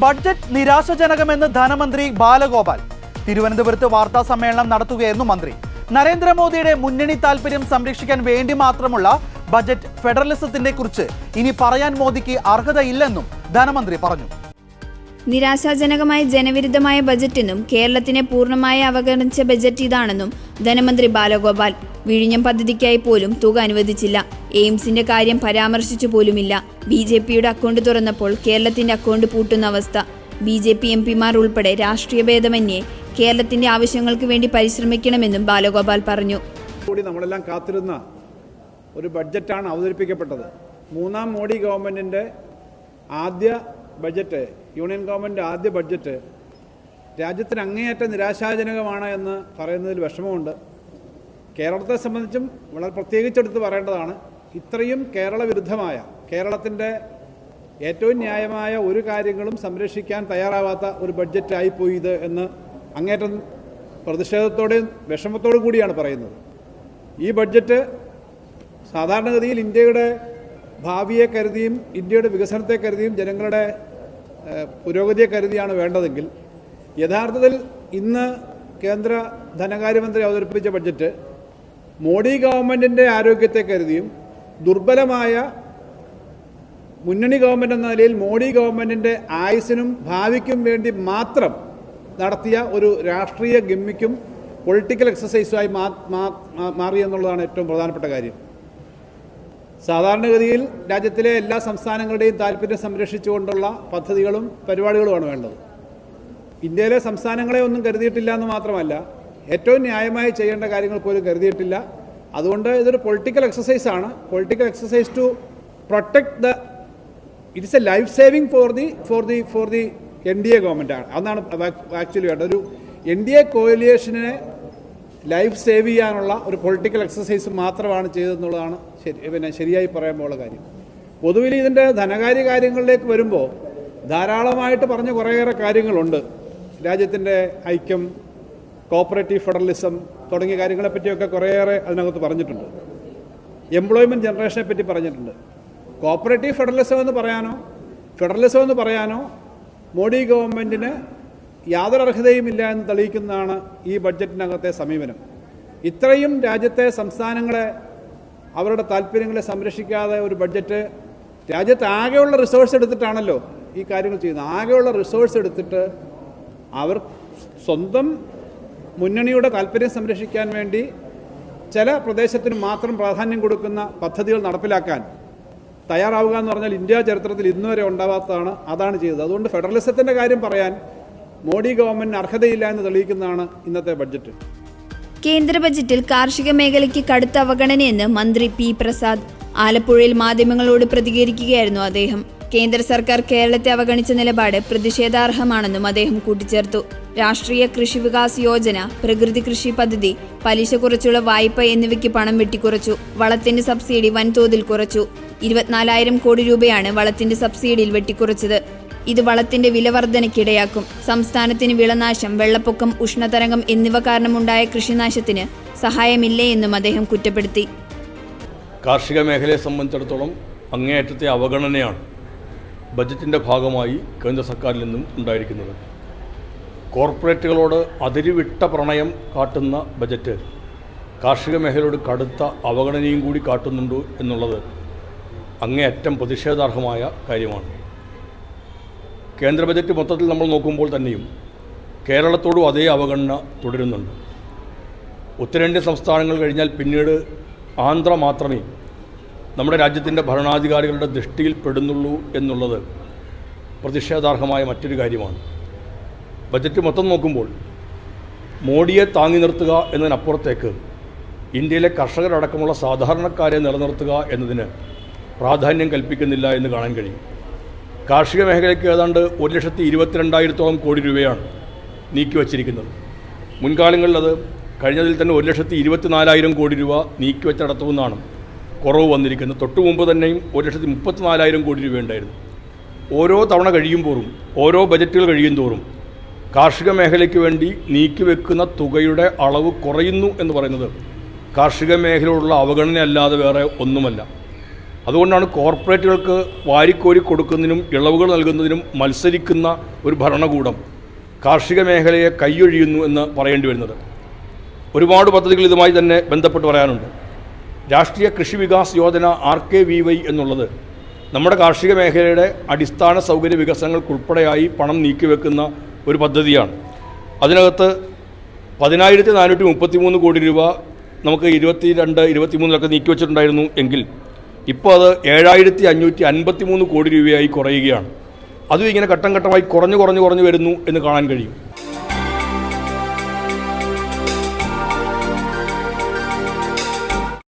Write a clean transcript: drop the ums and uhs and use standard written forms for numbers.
Budget നിരാശാജനകമെന്ന് ധനമന്ത്രി ബാലഗോപാൽ. തിരുവനന്തപുരത്ത് വാർത്താ സമ്മേളനം നടത്തുകയായിരുന്നു മന്ത്രി. നരേന്ദ്രമോദിയുടെ മുന്നണി താൽപര്യം സംരക്ഷിക്കാൻ വേണ്ടി മാത്രമുള്ള ബജറ്റ് ഫെഡറലിസത്തിന്റെ കുറിച്ച് ഇനി പറയാൻ മോദിക്ക് അർഹതയില്ലെന്നും ധനമന്ത്രി പറഞ്ഞു. നിരാശാജനകമായ ജനവിരുദ്ധമായ ബജറ്റെന്നും കേരളത്തിനെ പൂർണ്ണമായി അവഗണിച്ച ബജറ്റ് ഇതാണെന്നും ധനമന്ത്രി ബാലഗോപാൽ. വിഴിഞ്ഞം പദ്ധതിക്കായി പോലും തുക അനുവദിച്ചില്ല. എയിംസിന്റെ കാര്യം പരാമർശിച്ചു പോലുമില്ല. BJPയുടെ അക്കൗണ്ട് തുറന്നപ്പോൾ കേരളത്തിന്റെ അക്കൗണ്ട് പൂട്ടുന്ന അവസ്ഥ. BJP MP-മാർ ഉൾപ്പെടെ രാഷ്ട്രീയ ഭേദമന്യേ കേരളത്തിന്റെ ആവശ്യങ്ങൾക്ക് വേണ്ടി പരിശ്രമിക്കണമെന്നും ബാലഗോപാൽ പറഞ്ഞു. നമ്മളെല്ലാം കാത്തിരുന്ന ഒരു ബഡ്ജറ്റാണ് അവതരിപ്പിക്കപ്പെട്ടത്. മൂന്നാം മോഡി ഗവൺമെന്റിന്റെ ആദ്യ ബഡ്ജറ്റ്, യൂണിയൻ ഗവൺമെന്റ് ആദ്യ ബഡ്ജറ്റ് രാജ്യത്തിന് അങ്ങേയറ്റം നിരാശാജനകമാണ് എന്ന് പറയുന്നതിൽ വിഷമമുണ്ട്. കേരളത്തെ സംബന്ധിച്ചും വളരെ പ്രത്യേകിച്ചെടുത്ത് പറയേണ്ടതാണ്. ഇത്രയും കേരള വിരുദ്ധമായ, കേരളത്തിൻ്റെ ഏറ്റവും ന്യായമായ ഒരു കാര്യങ്ങളും സംരക്ഷിക്കാൻ തയ്യാറാവാത്ത ഒരു ബഡ്ജറ്റായിപ്പോയി ഇത് എന്ന് അങ്ങേറ്റം പ്രതിഷേധത്തോടെയും വിഷമത്തോടു കൂടിയാണ് പറയുന്നത്. ഈ ബഡ്ജറ്റ് സാധാരണഗതിയിൽ ഇന്ത്യയുടെ ഭാവിയെ കരുതിയും ഇന്ത്യയുടെ വികസനത്തെ കരുതിയും ജനങ്ങളുടെ പുരോഗതിയെ കരുതിയാണ് വേണ്ടതെങ്കിൽ യഥാർത്ഥത്തിൽ ഇന്ന് കേന്ദ്ര ധനകാര്യമന്ത്രി അവതരിപ്പിച്ച ബഡ്ജറ്റ് മോഡി ഗവൺമെൻറ്റിൻ്റെ ആരോഗ്യത്തെ കരുതിയും ദുർബലമായ മുന്നണി ഗവൺമെൻറ് എന്ന നിലയിൽ മോഡി ഗവൺമെൻറ്റിൻ്റെ ആയുസ്സിനും ഭാവിക്കും വേണ്ടി മാത്രം നടത്തിയ ഒരു രാഷ്ട്രീയ ഗിമ്മിക്കും പൊളിറ്റിക്കൽ എക്സസൈസുമായി മാറി എന്നുള്ളതാണ് ഏറ്റവും പ്രധാനപ്പെട്ട കാര്യം. സാധാരണഗതിയിൽ രാജ്യത്തിലെ എല്ലാ സംസ്ഥാനങ്ങളുടെയും താല്പര്യം സംരക്ഷിച്ചുകൊണ്ടുള്ള പദ്ധതികളും പരിപാടികളുമാണ് വേണ്ടത്. ഇന്ത്യയിലെ സംസ്ഥാനങ്ങളെ ഒന്നും കരുതിയിട്ടില്ല എന്ന് മാത്രമല്ല, ഏറ്റവും ന്യായമായി ചെയ്യേണ്ട കാര്യങ്ങൾ പോലും കരുതിയിട്ടില്ല. അതുകൊണ്ട് ഇതൊരു പൊളിറ്റിക്കൽ എക്സസൈസാണ്. Political exercise to protect the it's a life saving for the NDA ഗവൺമെൻറ്റാണ്. അതാണ് ആക്ച്വലി വേണ്ടത്. ഒരു NDA കോalitionനെ ലൈഫ് സേവ് ചെയ്യാനുള്ള ഒരു പൊളിറ്റിക്കൽ എക്സസൈസ് മാത്രമാണ് ചെയ്തതെന്നുള്ളതാണ് ശരിയായി പറയുമ്പോഴുള്ള കാര്യം. പൊതുവിൽ ഇതിൻ്റെ ധനകാര്യ കാര്യങ്ങളിലേക്ക് വരുമ്പോൾ ധാരാളമായിട്ട് പറഞ്ഞ കുറേയേറെ കാര്യങ്ങളുണ്ട്. രാജ്യത്തിൻ്റെ ഐക്യം, കോപ്പറേറ്റീവ് ഫെഡറലിസം തുടങ്ങിയ കാര്യങ്ങളെപ്പറ്റിയൊക്കെ കുറേയേറെ അതിനകത്ത് പറഞ്ഞിട്ടുണ്ട്. എംപ്ലോയ്മെൻറ്റ് ജനറേഷനെ പറ്റി പറഞ്ഞിട്ടുണ്ട്. കോപ്പറേറ്റീവ് ഫെഡറലിസം എന്ന് പറയാനോ മോഡി ഗവൺമെൻറ്റിന് യാതൊരു അർഹതയുമില്ല എന്ന് തെളിയിക്കുന്നതാണ് ഈ ബഡ്ജറ്റിനകത്തെ സമീപനം. ഇത്രയും രാജ്യത്തെ സംസ്ഥാനങ്ങളെ, അവരുടെ താല്പര്യങ്ങളെ സംരക്ഷിക്കാതെ ഒരു ബഡ്ജറ്റ്, രാജ്യത്ത് ആകെയുള്ള റിസോഴ്സ് എടുത്തിട്ടാണല്ലോ ഈ കാര്യങ്ങൾ ചെയ്യുന്നത്. ആകെയുള്ള റിസോഴ്സ് എടുത്തിട്ട് അവർ സ്വന്തം മുന്നണിയുടെ താല്പര്യം സംരക്ഷിക്കാൻ വേണ്ടി ചില പ്രദേശത്തിന് മാത്രം പ്രാധാന്യം കൊടുക്കുന്ന പദ്ധതികൾ നടപ്പിലാക്കാൻ തയ്യാറാവുക എന്ന് പറഞ്ഞാൽ ഇന്ത്യ ചരിത്രത്തിൽ ഇന്നുവരെ ഉണ്ടാവാത്തതാണ്. അതാണ് ചെയ്തത്. അതുകൊണ്ട് ഫെഡറലിസത്തിൻ്റെ കാര്യം പറയാൻ മോഡി ഗവൺമെന്റിന് അർഹതയില്ല എന്ന് തെളിയിക്കുന്നതാണ് ഇന്നത്തെ ബഡ്ജറ്റ്. കേന്ദ്ര ബജറ്റിൽ കാർഷിക മേഖലയ്ക്ക് കടുത്ത അവഗണനയെന്ന് മന്ത്രി P. പ്രസാദ്. ആലപ്പുഴയിൽ മാധ്യമങ്ങളോട് പ്രതികരിക്കുകയായിരുന്നു അദ്ദേഹം. കേന്ദ്ര സർക്കാർ കേരളത്തെ അവഗണിച്ച നിലപാട് പ്രതിഷേധാർഹമാണെന്നും അദ്ദേഹം കൂട്ടിച്ചേർത്തു. രാഷ്ട്രീയ കൃഷി വികാസ് യോജന, പ്രകൃതി കൃഷി പദ്ധതി, പലിശ കുറച്ചുള്ള വായ്പ എന്നിവയ്ക്ക് പണം വെട്ടിക്കുറച്ചു. വളത്തിന്റെ സബ്സിഡി വൻതോതിൽ കുറച്ചു. 24,000 കോടി രൂപയാണ് വളത്തിന്റെ സബ്സിഡിയിൽ വെട്ടിക്കുറച്ചത്. ഇത് വളത്തിന്റെ വില വർധനയ്ക്കിടയാക്കും. സംസ്ഥാനത്തിന് വിളനാശം, വെള്ളപ്പൊക്കം, ഉഷ്ണതരംഗം എന്നിവ കാരണമുണ്ടായ കൃഷിനാശത്തിന് സഹായമില്ലേ എന്നും അദ്ദേഹം കുറ്റപ്പെടുത്തി. കാർഷിക മേഖലയെ സംബന്ധിച്ചിടത്തോളം അങ്ങേയറ്റത്തെ അവഗണനയാണ് ബജറ്റിൻ്റെ ഭാഗമായി കേന്ദ്ര സർക്കാരിൽ നിന്നും ഉണ്ടായിരിക്കുന്നത്. കോർപ്പറേറ്റുകളോട് അതിരുവിട്ട പ്രണയം കാട്ടുന്ന ബജറ്റ് കാർഷിക മേഖലയോട് കടുത്ത അവഗണനയും കൂടി കാട്ടുന്നുണ്ട് എന്നുള്ളത് അങ്ങേയറ്റം പ്രതിഷേധാർഹമായ കാര്യമാണ്. കേന്ദ്ര ബജറ്റ് മൊത്തത്തിൽ നമ്മൾ നോക്കുമ്പോൾ തന്നെയും കേരളത്തോടും അതേ അവഗണന തുടരുന്നുണ്ട്. ഉത്തരേന്ത്യൻ സംസ്ഥാനങ്ങൾ കഴിഞ്ഞാൽ പിന്നീട് ആന്ധ്ര മാത്രമേ നമ്മുടെ രാജ്യത്തിൻ്റെ ഭരണാധികാരികളുടെ ദൃഷ്ടിയിൽ പെടുന്നുള്ളൂ എന്നുള്ളത് പ്രതിഷേധാർഹമായ മറ്റൊരു കാര്യമാണ്. ബജറ്റ് മൊത്തം നോക്കുമ്പോൾ മോഡിയെ താങ്ങി നിർത്തുക എന്നതിനപ്പുറത്തേക്ക് ഇന്ത്യയിലെ കർഷകരടക്കമുള്ള സാധാരണക്കാരെ നിലനിർത്തുക എന്നതിന് പ്രാധാന്യം കൽപ്പിക്കുന്നില്ല എന്ന് കാണാൻ കഴിയും. കാർഷിക മേഖലയ്ക്ക് ഏതാണ്ട് 1,22,000 കോടി രൂപയാണ് നീക്കിവച്ചിരിക്കുന്നത്. മുൻകാലങ്ങളിൽ അത് കഴിഞ്ഞതിൽ തന്നെ 1,24,000 കോടി രൂപ നീക്കിവച്ചിടത്തുനിന്നാണ് കുറവ് വന്നിരിക്കുന്നത്. തൊട്ടു മുമ്പ് തന്നെയും 1,34,000 കോടി രൂപയുണ്ടായിരുന്നു. ഓരോ തവണ കഴിയുമ്പോഴും, ഓരോ ബജറ്റുകൾ കഴിയും തോറും കാർഷിക മേഖലയ്ക്ക് വേണ്ടി നീക്കിവെക്കുന്ന തുകയുടെ അളവ് കുറയുന്നു എന്ന് പറയുന്നത് കാർഷിക മേഖലയോടുള്ള അവഗണനയല്ലാതെ വേറെ ഒന്നുമല്ല. അതുകൊണ്ടാണ് കോർപ്പറേറ്റുകൾക്ക് വാരിക്കോരി കൊടുക്കുന്നതിനും ഇളവുകൾ നൽകുന്നതിനും മത്സരിക്കുന്ന ഒരു ഭരണകൂടം കാർഷിക മേഖലയെ കൈയൊഴിയുന്നു എന്ന് പറയേണ്ടി വരുന്നത്. ഒരുപാട് പദ്ധതികൾ ഇതുമായി തന്നെ ബന്ധപ്പെട്ട് പറയാനുണ്ട്. രാഷ്ട്രീയ കൃഷി വികാസ് യോജന RKVY എന്നുള്ളത് നമ്മുടെ കാർഷിക മേഖലയുടെ അടിസ്ഥാന സൗകര്യ വികസനങ്ങൾക്കുൾപ്പെടെയായി പണം നീക്കിവെക്കുന്ന ഒരു പദ്ധതിയാണ്. അതിനകത്ത് 10,433 കോടി രൂപ നമുക്ക് 22-23 നീക്കിവെച്ചിട്ടുണ്ടായിരുന്നു എങ്കിൽ ഇപ്പോൾ അത് 7,553 കോടി രൂപയായി കുറയുകയാണ്. അതും ഇങ്ങനെ ഘട്ടം ഘട്ടമായി കുറഞ്ഞു വരുന്നു എന്ന് കാണാൻ കഴിയും.